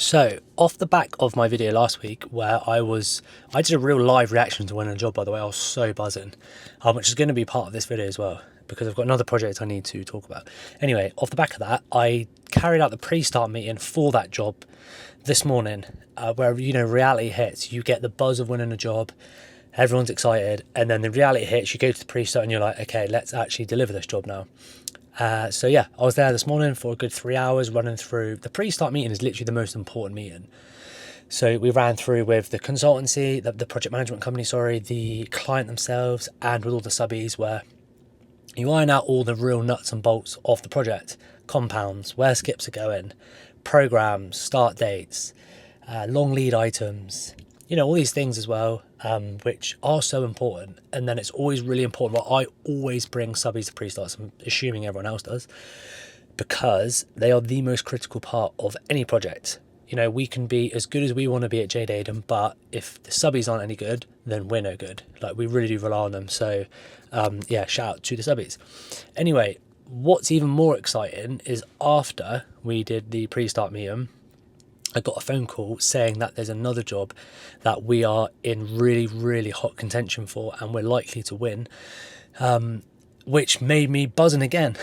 So, off the back of my video last week where I did a real live reaction to winning a job, by the way. I was so buzzing, which is going to be part of this video as well, because I've got another project I need to talk about. Anyway, off the back of that, I carried out the pre-start meeting for that job this morning, where, reality hits. You get the buzz of winning a job, everyone's excited, and then the reality hits, you go to the pre-start and you're like, okay, let's actually deliver this job now. So yeah, I was there this morning for a good 3 hours running through. The pre-start meeting is literally the most important meeting. So we ran through with the consultancy, the project management company, the client themselves, and with all the subbies, where you iron out all the real nuts and bolts of the project: compounds, where skips are going, programs, start dates, long lead items, all these things as well, which are so important. And then it's always really important. Well, I always bring subbies to pre-starts, I'm assuming everyone else does, because they are the most critical part of any project. We can be as good as we want to be at Jade Aiden, but if the subbies aren't any good, then we're no good. We really do rely on them. So yeah, shout out to the subbies. Anyway, what's even more exciting is after we did the pre-start meeting, I got a phone call saying that there's another job that we are in really, really hot contention for, and we're likely to win, which made me buzzing again.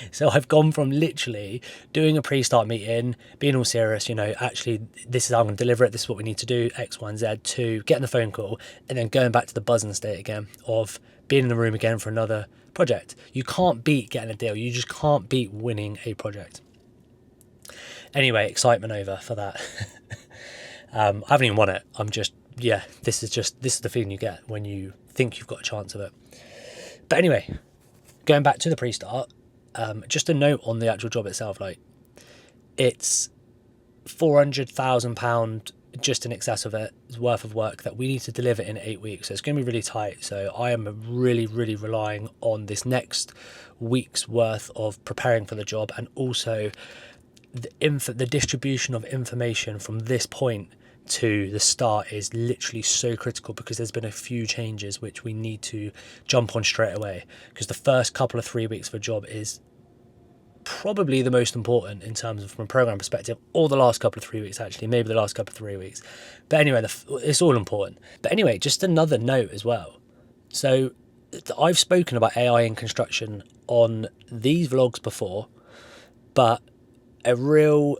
So I've gone from literally doing a pre-start meeting, being all serious, actually, this is how I'm going to deliver it, this is what we need to do, X, Y, and Z, to getting the phone call and then going back to the buzzing state again of being in the room again for another project. You can't beat getting a deal. You just can't beat winning a project. Anyway, excitement over for that. I haven't even won it. This is the feeling you get when you think you've got a chance of it. But anyway, going back to the pre-start, just a note on the actual job itself. It's £400,000 just in excess of it worth of work that we need to deliver in 8 weeks. So it's going to be really tight. So I am really, really relying on this next week's worth of preparing for the job, and also the distribution of information from this point to the start is literally so critical, because there's been a few changes which we need to jump on straight away, because the first couple of 3 weeks of a job is probably the most important in terms of from a program perspective, or the last couple of 3 weeks, actually, maybe the last couple of 3 weeks. But anyway, it's all important. But anyway, just another note as well. So I've spoken about AI in construction on these vlogs before, but a real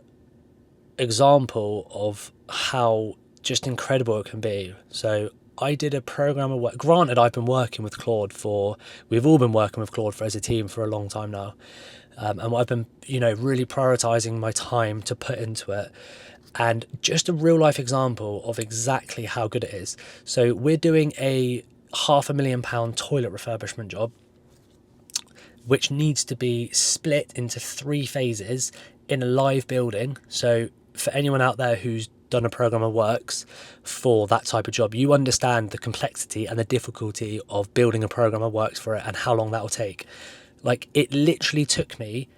example of how just incredible it can be. So I did a program of work. Granted, I've been working with Claude we've all been working with Claude as a team for a long time now. And I've been, really prioritizing my time to put into it. And just a real life example of exactly how good it is. So we're doing a £500,000 toilet refurbishment job, which needs to be split into 3 phases in a live building. So for anyone out there who's done a program of works for that type of job, you understand the complexity and the difficulty of building a program of works for it and how long that will take. It literally took me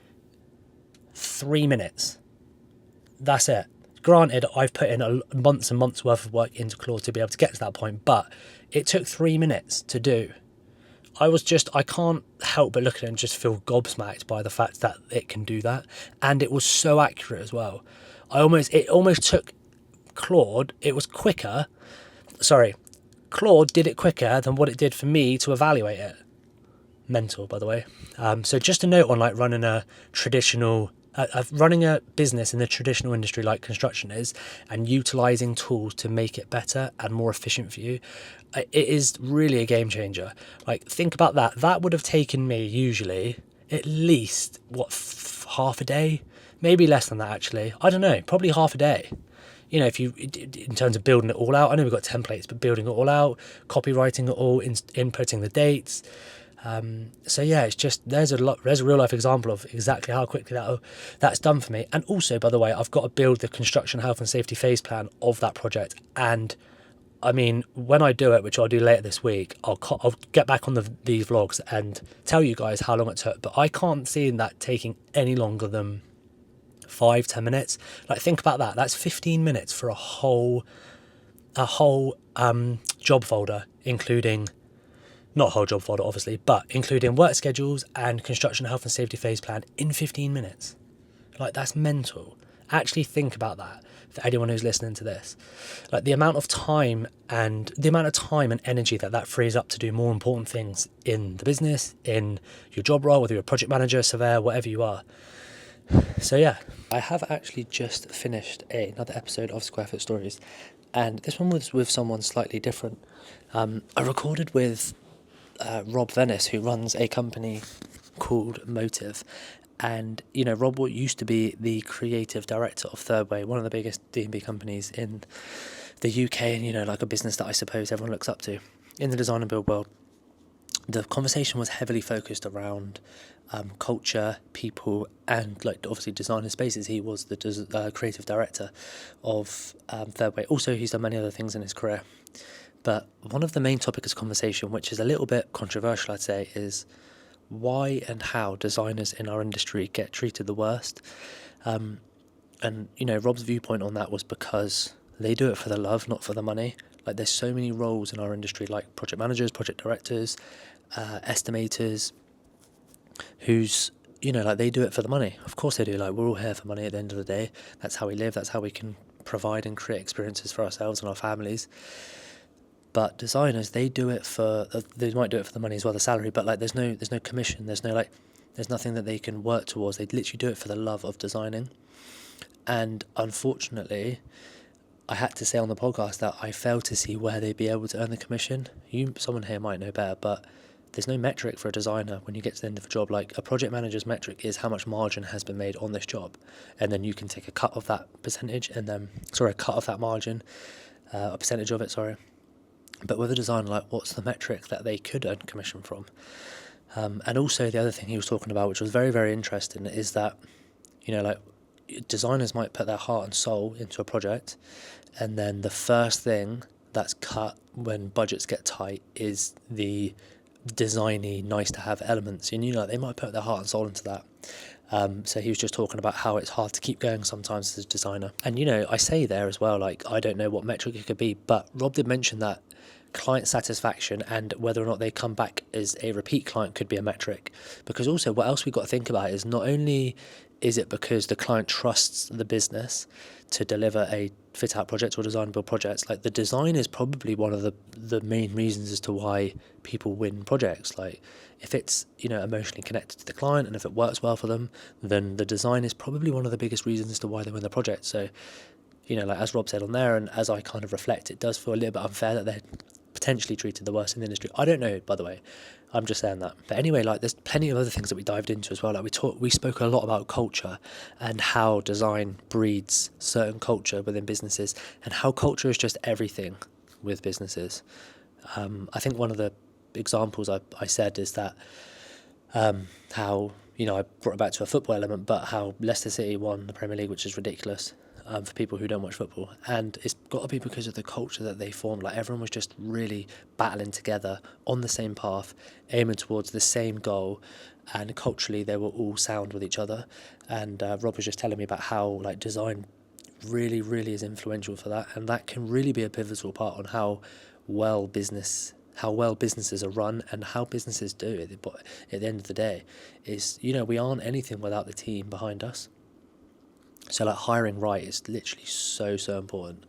3 minutes. That's it. Granted, I've put in months and months worth of work into Claude to be able to get to that point, but it took 3 minutes to do. I can't help but look at it and just feel gobsmacked by the fact that it can do that. And it was so accurate as well. It almost took Claude, Claude did it quicker than what it did for me to evaluate it. Mental, by the way. So just a note on running a business in the traditional industry like construction is, and utilising tools to make it better and more efficient for you. It is really a game changer. Think about that. That would have taken me usually at least, half a day? Maybe less than that, actually. I don't know, probably half a day. In terms of building it all out. I know we've got templates, but building it all out, copywriting it all, inputting the dates. So yeah, it's just, there's a real life example of exactly how quickly that's done for me. And also, by the way, I've got to build the construction health and safety phase plan of that project. And I mean, when I do it, which I'll do later this week, I'll get back on these vlogs and tell you guys how long it took. But I can't see that taking any longer than 5-10 minutes. Think about that. That's 15 minutes for a whole job folder, including, not a whole job folder obviously, but including work schedules and construction health and safety phase plan in 15 minutes. That's mental. Actually think about that for anyone who's listening to this. Like the amount of time and energy that frees up to do more important things in the business, in your job role, whether you're a project manager, surveyor, whatever you are. So yeah, I have actually just finished another episode of Square Foot Stories, and this one was with someone slightly different. I recorded with Rob Venice, who runs a company called Motive. And, Rob used to be the creative director of Third Way, one of the biggest D&B companies in the UK, and, like a business that I suppose everyone looks up to in the design and build world. The conversation was heavily focused around culture, people, and obviously design and spaces. He was the creative director of Third Way. Also, he's done many other things in his career. But one of the main topics of conversation, which is a little bit controversial, I'd say, is why and how designers in our industry get treated the worst. And, Rob's viewpoint on that was because they do it for the love, not for the money. Like, there's so many roles in our industry, like project managers, project directors, estimators, who's, they do it for the money. Of course they do. Like, we're all here for money at the end of the day. That's how we live. That's how we can provide and create experiences for ourselves and our families. But designers, they do it they might do it for the money as well, the salary, but there's no commission, there's nothing that they can work towards. They literally do it for the love of designing. And unfortunately, I had to say on the podcast that I failed to see where they'd be able to earn the commission. Someone here might know better, but there's no metric for a designer when you get to the end of a job. Like, a project manager's metric is how much margin has been made on this job, and then you can take a cut of that percentage, a cut of that margin, a percentage of it, sorry. But with a designer, what's the metric that they could earn commission from? And also the other thing he was talking about, which was very, very interesting, is that, designers might put their heart and soul into a project, and then the first thing that's cut when budgets get tight is the designy, nice to have elements. And, they might put their heart and soul into that. So he was just talking about how it's hard to keep going sometimes as a designer. And, I say there as well, I don't know what metric it could be, but Rob did mention that client satisfaction and whether or not they come back as a repeat client could be a metric. Because also what else we've got to think about is not only is it because the client trusts the business to deliver a fit out project or design and build projects, the design is probably one of the main reasons as to why people win projects. If it's, emotionally connected to the client and if it works well for them, then the design is probably one of the biggest reasons as to why they win the project. So, as Rob said on there, and as I kind of reflect, it does feel a little bit unfair that they're potentially treated the worst in the industry. I don't know, by the way. I'm just saying that. But anyway, there's plenty of other things that we dived into as well. We spoke a lot about culture and how design breeds certain culture within businesses, and how culture is just everything with businesses. I think one of the examples I said is that how, I brought it back to a football element, but how Leicester City won the Premier League, which is ridiculous. For people who don't watch football, and it's got to be because of the culture that they formed. Everyone was just really battling together on the same path, aiming towards the same goal, and culturally they were all sound with each other. And Rob was just telling me about how design really, really is influential for that, and that can really be a pivotal part on how well businesses are run and how businesses do it. But at the end of the day, is we aren't anything without the team behind us. So hiring right is literally so important.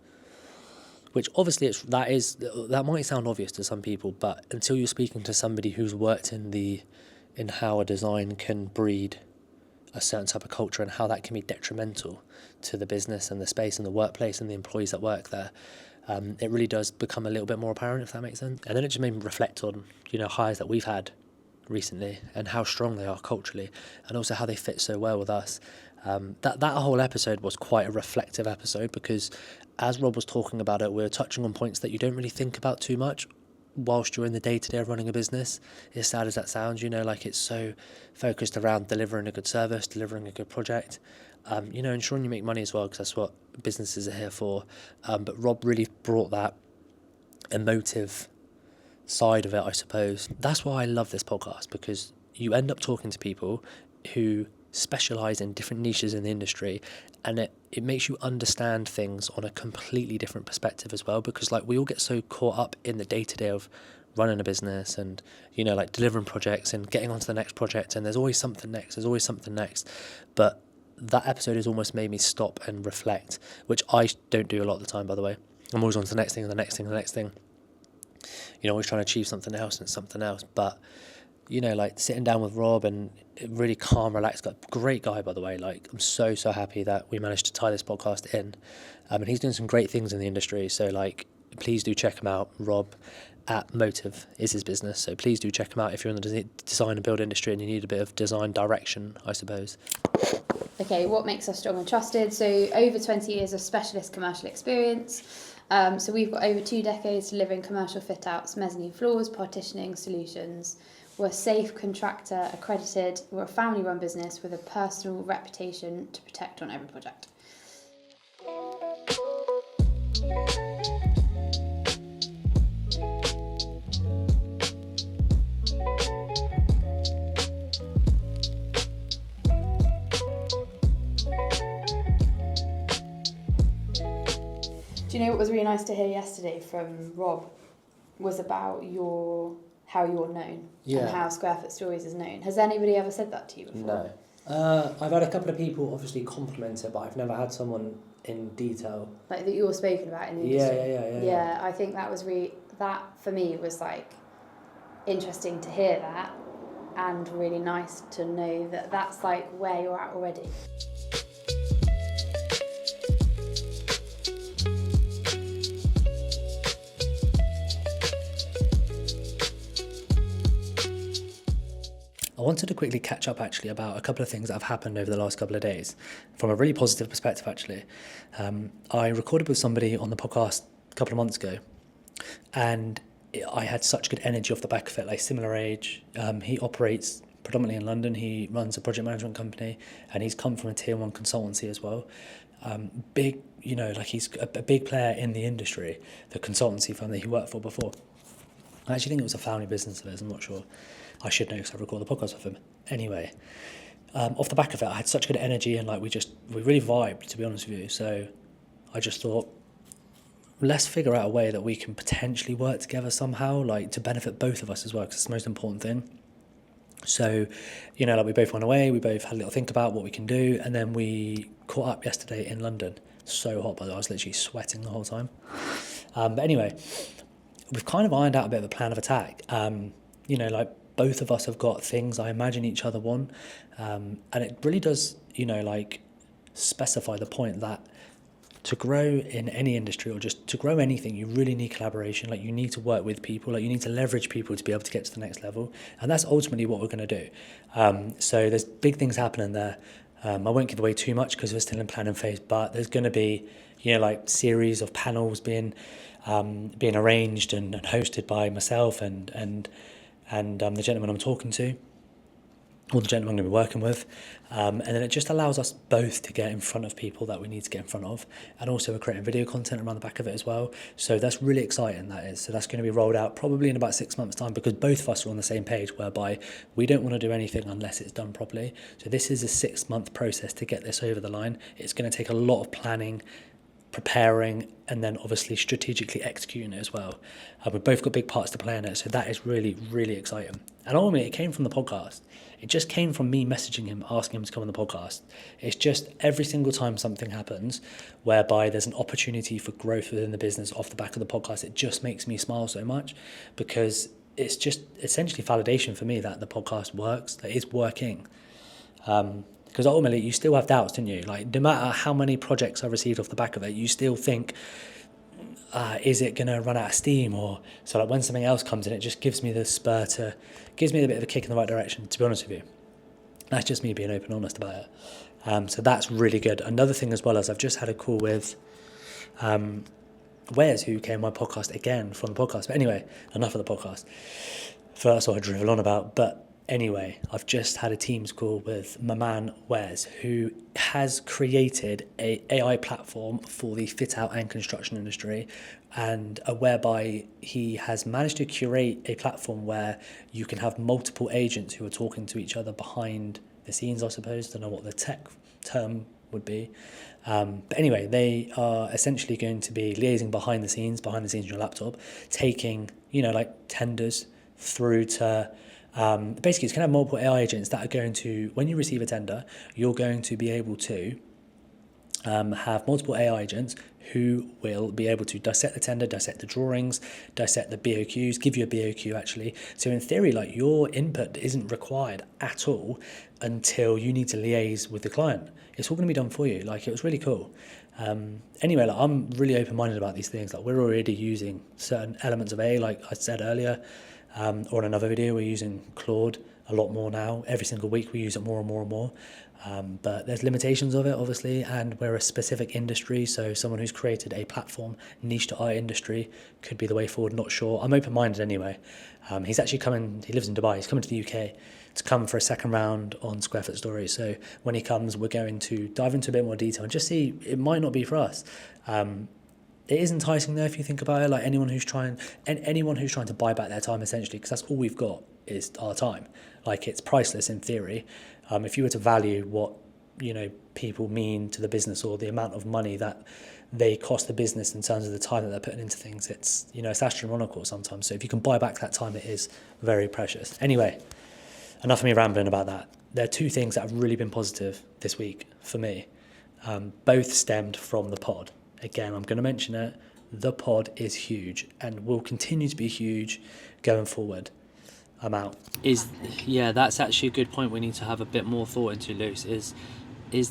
Which obviously that might sound obvious to some people, but until you're speaking to somebody who's worked in how a design can breed a certain type of culture and how that can be detrimental to the business and the space and the workplace and the employees that work there, it really does become a little bit more apparent, if that makes sense. And then it just made me reflect on hires that we've had recently and how strong they are culturally, and also how they fit so well with us. That whole episode was quite a reflective episode, because as Rob was talking about it, we were touching on points that you don't really think about too much whilst you're in the day-to-day of running a business. As sad as that sounds, it's so focused around delivering a good service, delivering a good project, ensuring you make money as well, because that's what businesses are here for. But Rob really brought that emotive side of it, I suppose. That's why I love this podcast, because you end up talking to people who specialise in different niches in the industry, and it makes you understand things on a completely different perspective as well, because we all get so caught up in the day-to-day of running a business and delivering projects and getting on to the next project, and there's always something next, but that episode has almost made me stop and reflect, which I don't do a lot of the time, by the way. I'm always on to the next thing and the next thing and the next thing. You know, always trying to achieve something else and something else. But, you know, like sitting down with Rob and really calm, relaxed guy, great guy, by the way. Like, I'm so happy that we managed to tie this podcast in. And he's doing some great things in the industry. So, like, please do check him out. Rob at Motive is his business. So please do check him out if you're in the design and build industry and you need a bit of design direction, I suppose. Okay, what makes us strong and trusted? So over 20 years of specialist commercial experience. So we've got over 2 decades delivering commercial fit outs, mezzanine floors, partitioning solutions. We're safe, contractor accredited. We're a family run business with a personal reputation to protect on every project. Do you know what was really nice to hear yesterday from Rob was about how you're known and how Square Foot Stories is known. Has anybody ever said that to you before? No. I've had a couple of people obviously compliment it, but I've never had someone in detail. Like that you're spoken about in the industry? Yeah, I think that was that for me was like interesting to hear that and really nice to know that that's like where you're at already. I wanted to quickly catch up actually about a couple of things that have happened over the last couple of days from a really positive perspective actually. I recorded with somebody on the podcast a couple of months ago and I had such good energy off the back of it, like similar age. He operates predominantly in London. He runs a project management company and he's come from a tier 1 consultancy as well. Big, you know, like he's a big player in the industry, the consultancy firm that he worked for before. I actually think it was a family business of his, I'm not sure. I should know because I recorded the podcast with him. Anyway, off the back of it, I had such good energy and like we really vibed, to be honest with you. So I just thought, let's figure out a way that we can potentially work together somehow, like to benefit both of us as well, because it's the most important thing. So, you know, like we both went away, we both had a little think about what we can do, and then we caught up yesterday in London. So hot, by the way, I was literally sweating the whole time. But anyway, we've kind of ironed out a bit of a plan of attack. You know, like both of us have got things I imagine each other want, and it really does, you know, like specify the point that to grow in any industry or just to grow anything, you really need collaboration. Like you need to work with people, like you need to leverage people to be able to get to the next level, and that's ultimately what we're going to do. So there's big things happening there. I won't give away too much because we're still in planning phase, but there's going to be, you know, like series of panels being arranged and hosted by myself and the gentleman I'm talking to, or the gentleman I'm going to be working with, and then it just allows us both to get in front of people that we need to get in front of, and also we're creating video content around the back of it as well. So that's really exciting, that is. So that's going to be rolled out probably in about 6 months' time, because both of us are on the same page, whereby we don't want to do anything unless it's done properly. So this is a 6-month process to get this over the line. It's going to take a lot of planning, preparing, and then obviously strategically executing it as well. We've both got big parts to play in it, so that is really, really exciting. And ultimately, it came from the podcast. It just came from me messaging him, asking him to come on the podcast. It's just every single time something happens whereby there's an opportunity for growth within the business off the back of the podcast, it just makes me smile so much, because it's just essentially validation for me that the podcast works, that it's working. Because ultimately you still have doubts, don't you? Like no matter how many projects I received off the back of it, you still think, is it going to run out of steam? Or so like when something else comes in, it just gives me the gives me a bit of a kick in the right direction, to be honest with you. That's just me being open and honest about it. So that's really good. Another thing as well is I've just had a call with Wes, who came on my podcast again from the podcast. But anyway, enough of the podcast. That's what I drivel on about. But anyway, I've just had a Teams call with my man Wes, who has created a AI platform for the fit out and construction industry, and whereby he has managed to curate a platform where you can have multiple agents who are talking to each other behind the scenes, I suppose. Don't know what the tech term would be. But anyway, they are essentially going to be liaising behind the scenes on your laptop, taking, you know, like tenders through to Basically, it's going to have multiple AI agents that are going to, when you receive a tender, you're going to be able to have multiple AI agents who will be able to dissect the tender, dissect the drawings, dissect the BOQs, give you a BOQ actually. So in theory, like your input isn't required at all until you need to liaise with the client. It's all going to be done for you. Like it was really cool. Anyway, like I'm really open-minded about these things. Like we're already using certain elements of AI, like I said earlier, or in another video, we're using Claude a lot more now. Every single week we use it more and more and more. But there's limitations of it, obviously, and we're a specific industry, so someone who's created a platform niche to our industry could be the way forward, not sure. I'm open-minded anyway. He's actually coming, he lives in Dubai, he's coming to the UK to come for a second round on Square Foot Stories. So when he comes, we're going to dive into a bit more detail and just see, it might not be for us. It is enticing though if you think about it, like anyone who's trying to buy back their time essentially, because that's all we've got is our time. Like it's priceless in theory. If you were to value what people mean to the business or the amount of money that they cost the business in terms of the time that they're putting into things, it's it's astronomical sometimes. So if you can buy back that time, it is very precious. Anyway, enough of me rambling about that. There are two things that have really been positive this week for me. Both stemmed from the pod. Again, I'm going to mention it. The pod is huge and will continue to be huge going forward. I'm out. That's actually a good point. We need to have a bit more thought into, Luce. Is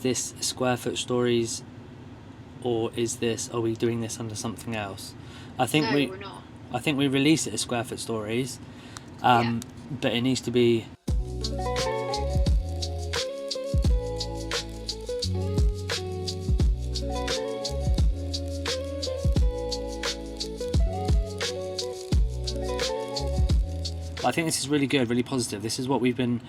this Square Foot Stories, or are we doing this under something else? We're not. I think we release it as Square Foot Stories, but it needs to be. I think this is really good, really positive. This is what we've been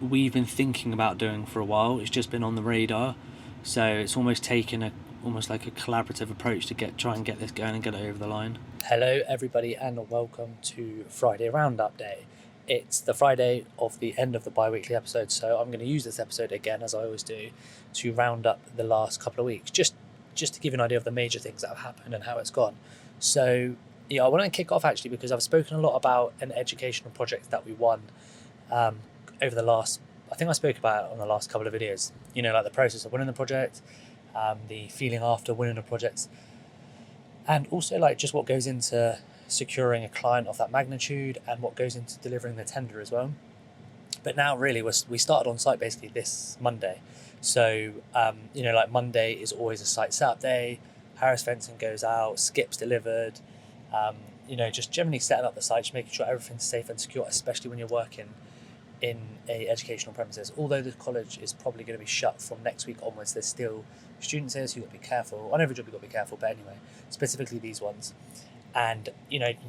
thinking about doing for a while. It's just been on the radar, so it's almost taken almost like a collaborative approach to try and get this going and get it over the line. Hello, everybody, and welcome to Friday Roundup Day. It's the Friday of the end of the bi-weekly episode, so I'm going to use this episode again, as I always do, to round up the last couple of weeks, just to give you an idea of the major things that have happened and how it's gone. So. Yeah, I want to kick off actually because I've spoken a lot about an educational project that we won over the last. I think I spoke about it on the last couple of videos. Like the process of winning the project, the feeling after winning a project, and also like just what goes into securing a client of that magnitude and what goes into delivering the tender as well. But now really we started on site basically this Monday. So like Monday is always a site setup day. Harris fencing goes out, skips delivered. Just generally setting up the site, just making sure everything's safe and secure, especially when you're working in a educational premises. Although the college is probably going to be shut from next week onwards, there's still students here, so you've got to be careful. On every job you've got to be careful, but anyway, specifically these ones. And,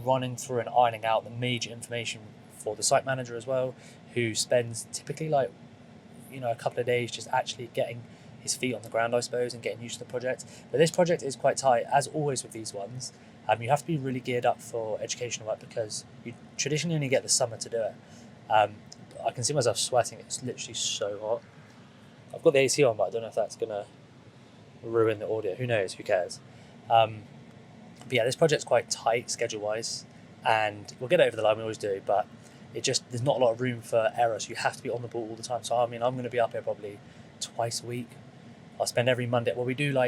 running through and ironing out the major information for the site manager as well, who spends typically a couple of days just actually getting his feet on the ground, I suppose, and getting used to the project. But this project is quite tight, as always with these ones. You have to be really geared up for educational work because you traditionally only get the summer to do it. I can see myself sweating. It's literally so hot. I've got the AC on, but I don't know if that's going to ruin the audio. Who knows? Who cares? But yeah, this project's quite tight schedule-wise, and we'll get it over the line. We always do, but there's not a lot of room for error, so you have to be on the ball all the time. So I'm going to be up here probably twice a week. I'll spend every Monday. Well, we do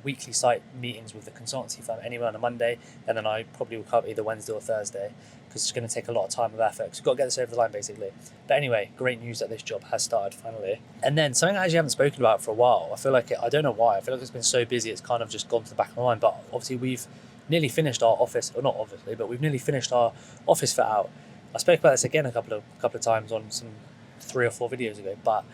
weekly site meetings with the consultancy firm anyway on a Monday, and then I probably will come either Wednesday or Thursday because it's going to take a lot of time and effort. So we've got to get this over the line basically. But anyway, great news that this job has started finally. And then something I actually haven't spoken about for a while. I feel like I don't know why. I feel like it's been so busy. It's kind of just gone to the back of my mind. But obviously we've nearly finished our office, or not obviously, but we've nearly finished our office fit out. I spoke about this again a couple of times on some 3 or 4 videos ago, but.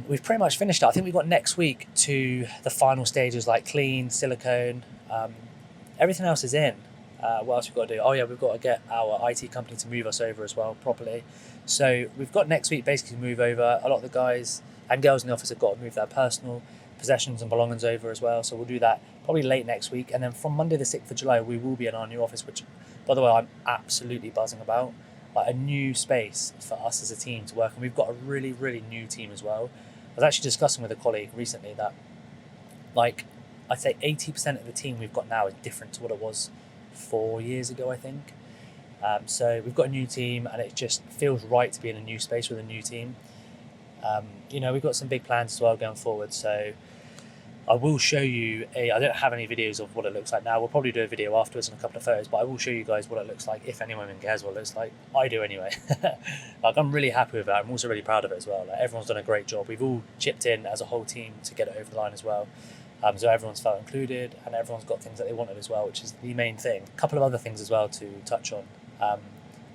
We've pretty much finished it. I think we've got next week to the final stages like clean, silicone, everything else is in. What else we've got to do? Oh yeah, we've got to get our IT company to move us over as well properly. So we've got next week basically to move over. A lot of the guys and girls in the office have got to move their personal possessions and belongings over as well. So we'll do that probably late next week. And then from Monday the 6th of July, we will be in our new office, which by the way, I'm absolutely buzzing about. Like a new space for us as a team to work, and we've got a really, really new team as well. I was actually discussing with a colleague recently that, I'd say 80% of the team we've got now is different to what it was 4 years ago, I think. So we've got a new team, and it just feels right to be in a new space with a new team. We've got some big plans as well going forward. So I will show you I don't have any videos of what it looks like now. We'll probably do a video afterwards and a couple of photos, but I will show you guys what it looks like, if anyone even cares what it looks like. I do anyway. Like, I'm really happy with that. I'm also really proud of it as well. Like, everyone's done a great job. We've all chipped in as a whole team to get it over the line as well. So everyone's felt included, and everyone's got things that they wanted as well, which is the main thing. A couple of other things as well to touch on.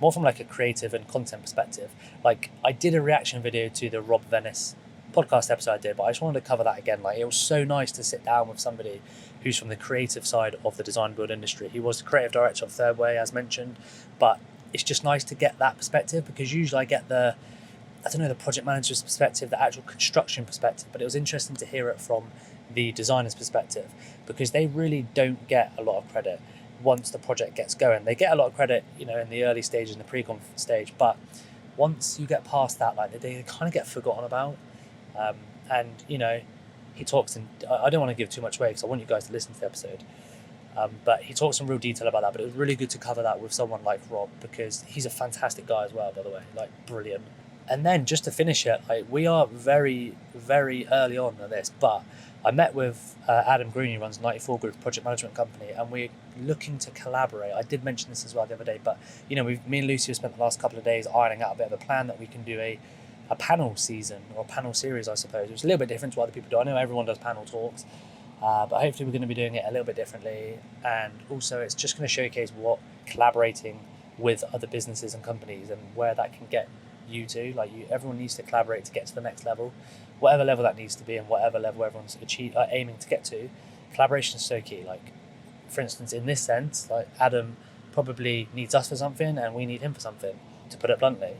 More from like a creative and content perspective. Like, I did a reaction video to the Rob Venice podcast episode I did, but I just wanted to cover that again. Like, it was so nice to sit down with somebody who's from the creative side of the design build industry. He was the creative director of Third Way, as mentioned, but it's just nice to get that perspective, because usually I get the project manager's perspective, the actual construction perspective, but it was interesting to hear it from the designer's perspective, because they really don't get a lot of credit once the project gets going. They get a lot of credit, in the early stages, in the pre-con stage, but once you get past that, like, they kind of get forgotten about. And he talks in, I don't want to give too much away because I want you guys to listen to the episode, but he talks in real detail about that. But it was really good to cover that with someone like Rob, because he's a fantastic guy as well, by the way, like, brilliant. And then just to finish it, like, we are very, very early on in this, but I met with Adam Green, who runs 94 Group Project Management Company, and we're looking to collaborate. I did mention this as well the other day, but me and Lucy have spent the last couple of days ironing out a bit of a plan that we can do a panel season, or a panel series, I suppose, which is a little bit different to what other people do. I know everyone does panel talks, but hopefully we're going to be doing it a little bit differently. And also, it's just going to showcase what collaborating with other businesses and companies and where that can get you to. Like, everyone needs to collaborate to get to the next level, whatever level that needs to be, and whatever level everyone's aiming to get to. Collaboration is so key. Like, for instance, in this sense, like, Adam probably needs us for something, and we need him for something, to put it bluntly,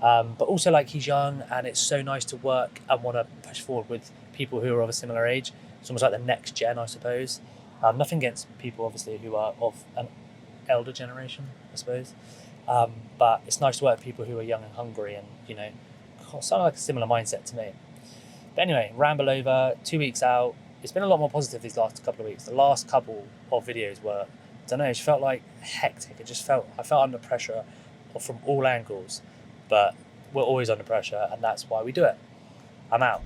but also, like, he's young, and it's so nice to work and want to push forward with people who are of a similar age. It's almost like the next gen, I suppose. Nothing against people, obviously, who are of an elder generation, I suppose. But it's nice to work with people who are young and hungry, and sound like a similar mindset to me. But anyway, ramble over. 2 weeks out. It's been a lot more positive these last couple of weeks. The last couple of videos were, I don't know, it just felt like hectic. I felt under pressure from all angles. But we're always under pressure, and that's why we do it. I'm out.